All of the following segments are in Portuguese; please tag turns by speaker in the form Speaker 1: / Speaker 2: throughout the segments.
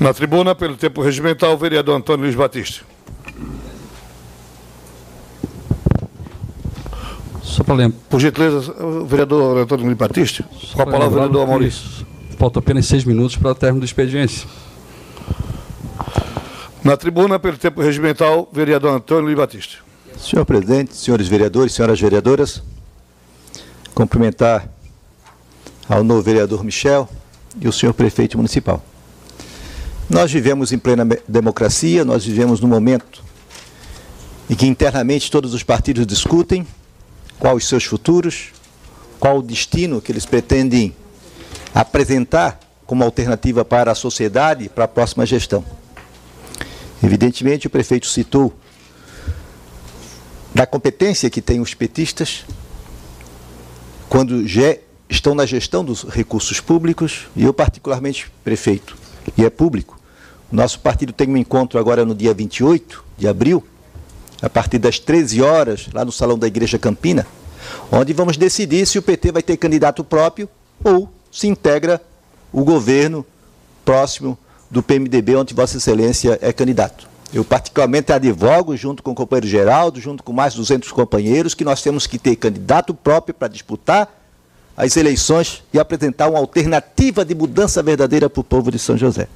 Speaker 1: Na tribuna, pelo tempo regimental, o vereador Antônio Luiz Batista.
Speaker 2: Só para lembrar.
Speaker 1: Por gentileza, o vereador Antônio Luiz Batista. Com a palavra, o vereador Maurício.
Speaker 2: Faltam apenas 6 minutos para o término do expediente.
Speaker 1: Na tribuna, pelo tempo regimental, o vereador Antônio Luiz Batista.
Speaker 3: Senhor presidente, senhores vereadores, senhoras vereadoras, cumprimentar ao novo vereador Michel e o senhor prefeito municipal. Nós vivemos em plena democracia, nós vivemos num momento em que internamente todos os partidos discutem quais os seus futuros, qual o destino que eles pretendem apresentar como alternativa para a sociedade, para a próxima gestão. Evidentemente, o prefeito citou da competência que têm os petistas quando estão na gestão dos recursos públicos, e eu particularmente, prefeito, e é público. Nosso partido tem um encontro agora no dia 28 de abril, a partir das 13 horas, lá no Salão da Igreja Campina, onde vamos decidir se o PT vai ter candidato próprio ou se integra o governo próximo do PMDB, onde Vossa Excelência é candidato. Eu particularmente advogo, junto com o companheiro Geraldo, junto com mais 200 companheiros, que nós temos que ter candidato próprio para disputar as eleições e apresentar uma alternativa de mudança verdadeira para o povo de São José.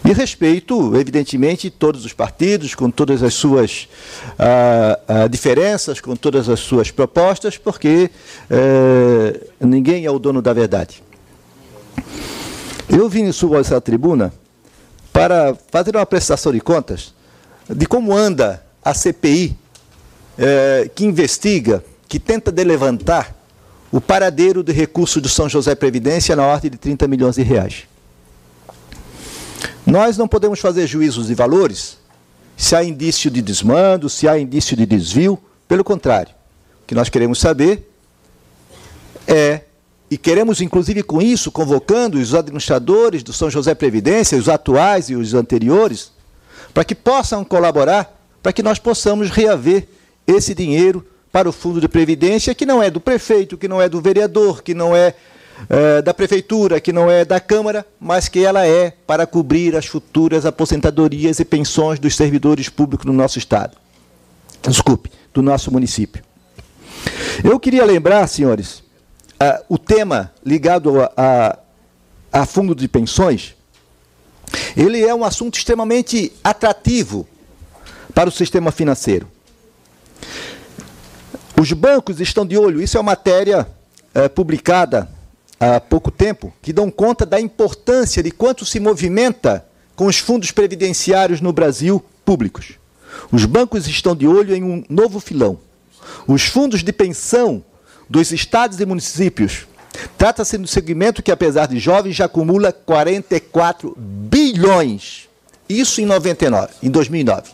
Speaker 3: E respeito, evidentemente, todos os partidos, com todas as suas diferenças, com todas as suas propostas, porque ninguém é o dono da verdade. Eu vim em sua essa tribuna para fazer uma prestação de contas de como anda a CPI que investiga, que tenta levantar o paradeiro de recursos do São José Previdência na ordem de 30 milhões de reais. Nós não podemos fazer juízos de valores se há indício de desmando, se há indício de desvio. Pelo contrário, o que nós queremos saber e queremos inclusive com isso, convocando os administradores do São José Previdência, os atuais e os anteriores, para que possam colaborar, para que nós possamos reaver esse dinheiro para o Fundo de Previdência, que não é do prefeito, que não é do vereador, que não é da prefeitura, que não é da Câmara, mas que ela é para cobrir as futuras aposentadorias e pensões dos servidores públicos do nosso Estado. Desculpe, do nosso município. Eu queria lembrar, senhores, o tema ligado a fundo de pensões, ele é um assunto extremamente atrativo para o sistema financeiro. Os bancos estão de olho, isso é uma matéria publicada há pouco tempo, que dão conta da importância de quanto se movimenta com os fundos previdenciários no Brasil públicos. Os bancos estão de olho em um novo filão. Os fundos de pensão dos estados e municípios. Trata-se de um segmento que, apesar de jovem, já acumula 44 bilhões. Isso em 2009.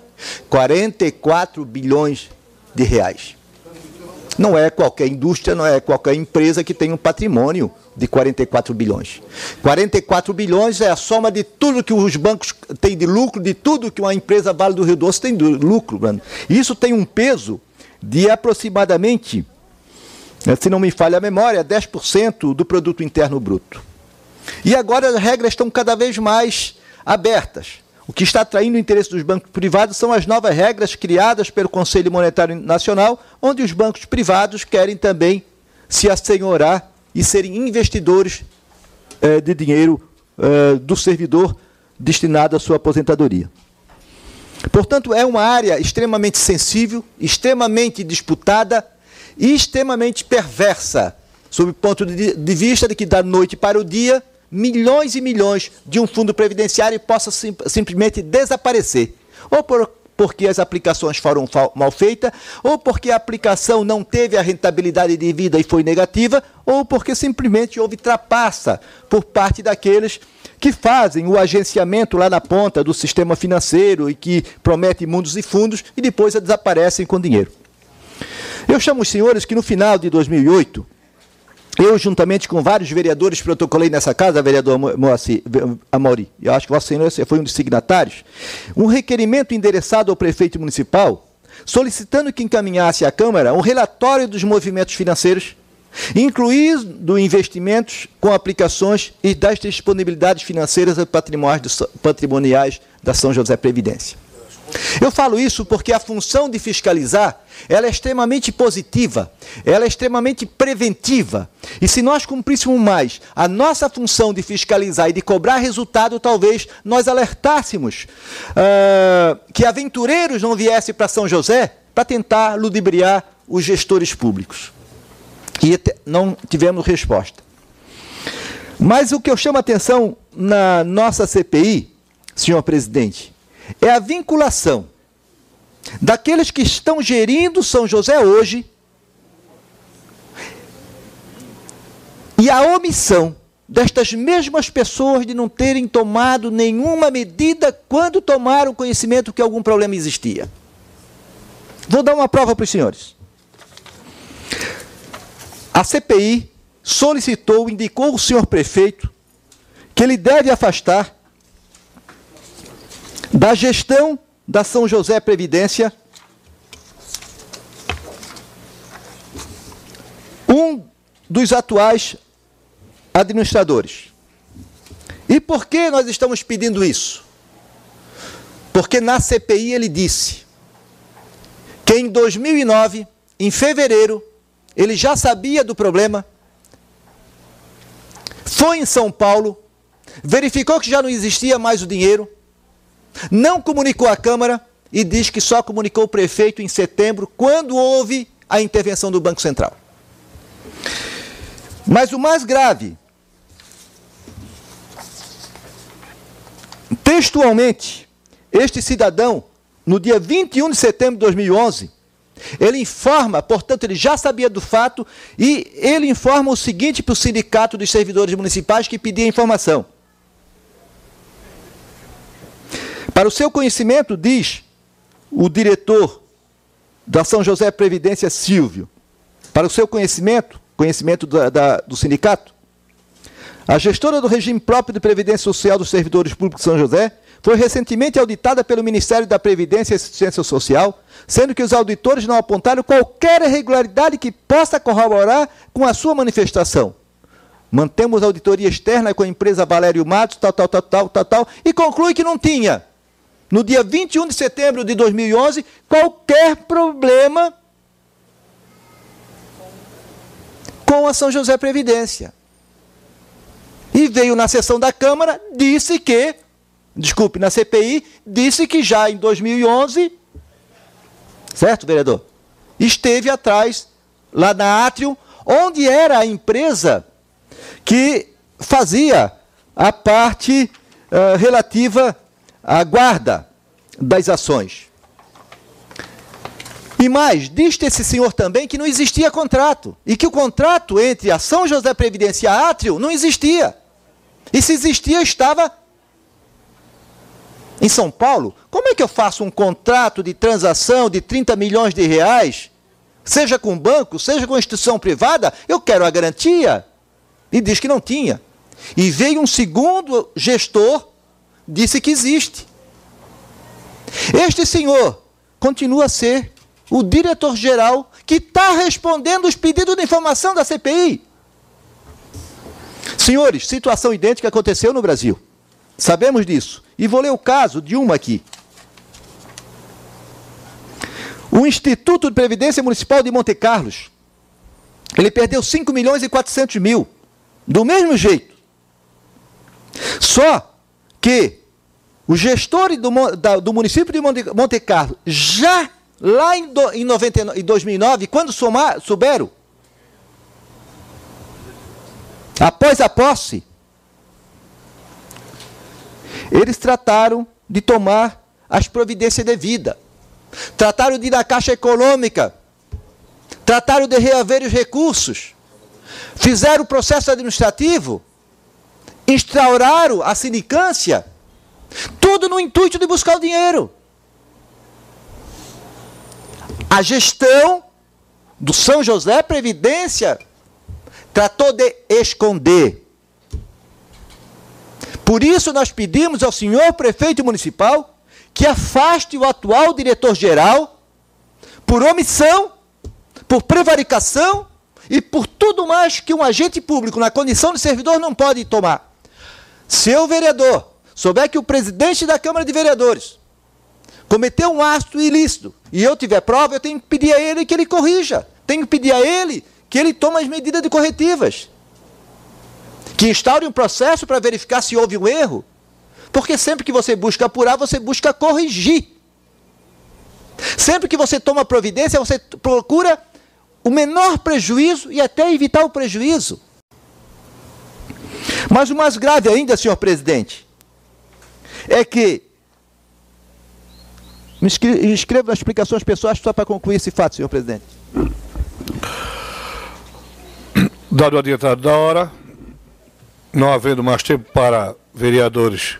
Speaker 3: 44 bilhões de reais. Não é qualquer indústria, não é qualquer empresa que tem um patrimônio de 44 bilhões. 44 bilhões é a soma de tudo que os bancos têm de lucro, de tudo que uma empresa Vale do Rio Doce tem de lucro. Mano. Isso tem um peso de aproximadamente, se não me falha a memória, 10% do produto interno bruto. E agora as regras estão cada vez mais abertas. O que está atraindo o interesse dos bancos privados são as novas regras criadas pelo Conselho Monetário Nacional, onde os bancos privados querem também se assenhorar e serem investidores de dinheiro do servidor destinado à sua aposentadoria. Portanto, é uma área extremamente sensível, extremamente disputada e extremamente perversa, sob o ponto de vista de que, da noite para o dia, milhões e milhões de um fundo previdenciário possa simplesmente desaparecer. Ou porque as aplicações foram mal feitas, ou porque a aplicação não teve a rentabilidade devida e foi negativa, ou porque simplesmente houve trapaça por parte daqueles que fazem o agenciamento lá na ponta do sistema financeiro e que prometem mundos e fundos e depois desaparecem com dinheiro. Eu chamo os senhores que no final de 2008, eu, juntamente com vários vereadores, protocolei nessa casa, vereador Amaury, eu acho que Vossa Excelência foi um dos signatários, um requerimento endereçado ao prefeito municipal, solicitando que encaminhasse à Câmara um relatório dos movimentos financeiros incluindo investimentos com aplicações e das disponibilidades financeiras e patrimoniais da São José Previdência. Eu falo isso porque a função de fiscalizar, ela é extremamente positiva, ela é extremamente preventiva. E se nós cumpríssemos mais a nossa função de fiscalizar e de cobrar resultado, talvez nós alertássemos que aventureiros não viessem para São José para tentar ludibriar os gestores públicos. E não tivemos resposta. Mas o que eu chamo a atenção na nossa CPI, senhor presidente, é a vinculação daqueles que estão gerindo São José hoje e a omissão destas mesmas pessoas de não terem tomado nenhuma medida quando tomaram conhecimento que algum problema existia. Vou dar uma prova para os senhores. A CPI solicitou, indicou o senhor prefeito que ele deve afastar da gestão da São José Previdência um dos atuais administradores. E por que nós estamos pedindo isso? Porque na CPI ele disse que em 2009, em fevereiro, ele já sabia do problema, foi em São Paulo, verificou que já não existia mais o dinheiro, não comunicou à Câmara e diz que só comunicou o prefeito em setembro, quando houve a intervenção do Banco Central. Mas o mais grave, textualmente, este cidadão, no dia 21 de setembro de 2011, ele informa, portanto, ele já sabia do fato, e ele informa o seguinte para o Sindicato dos Servidores Municipais que pedia informação. Para o seu conhecimento, diz o diretor da São José Previdência, Silvio, para o seu conhecimento do sindicato, a gestora do regime próprio de Previdência Social dos Servidores Públicos de São José foi recentemente auditada pelo Ministério da Previdência e Assistência Social, sendo que os auditores não apontaram qualquer irregularidade que possa corroborar com a sua manifestação. Mantemos a auditoria externa com a empresa Valério Matos, tal, e conclui que não tinha, no dia 21 de setembro de 2011, qualquer problema com a São José Previdência. E veio na sessão da Câmara, na CPI, disse que já em 2011, certo, vereador? Esteve atrás, lá na Atrium, onde era a empresa que fazia a parte relativa à guarda das ações. E mais, diz esse senhor também que não existia contrato, e que o contrato entre a São José Previdência e a Atrium não existia. E se existia, estava em São Paulo. Como é que eu faço um contrato de transação de 30 milhões de reais, seja com banco, seja com instituição privada? Eu quero a garantia. E diz que não tinha. E veio um segundo gestor, disse que existe. Este senhor continua a ser o diretor-geral que está respondendo os pedidos de informação da CPI. Senhores, situação idêntica aconteceu no Brasil. Sabemos disso. E vou ler o caso de uma aqui. O Instituto de Previdência Municipal de Monte Carlos, ele perdeu 5 milhões e 400 mil. Do mesmo jeito. Só que os gestores do município de Monte Carlo, já lá em 2009, quando souberam, após a posse, eles trataram de tomar as providências devidas, trataram de ir na Caixa Econômica, trataram de reaver os recursos, fizeram o processo administrativo, instauraram a sindicância, tudo no intuito de buscar o dinheiro. A gestão do São José Previdência tratou de esconder. Por isso nós pedimos ao senhor prefeito municipal que afaste o atual diretor-geral por omissão, por prevaricação e por tudo mais que um agente público, na condição de servidor, não pode tomar. Se eu, vereador, souber que o presidente da Câmara de Vereadores cometeu um ato ilícito e eu tiver prova, eu tenho que pedir a ele que ele corrija. Tenho que pedir a ele que ele tome as medidas de corretivas. Que instaure um processo para verificar se houve um erro. Porque sempre que você busca apurar, você busca corrigir. Sempre que você toma providência, você procura o menor prejuízo e até evitar o prejuízo. Mas o mais grave ainda, senhor presidente, é que... Me inscrevo nas explicações pessoais só para concluir esse fato, senhor presidente.
Speaker 1: Dado o adiantado da hora, não havendo mais tempo para vereadores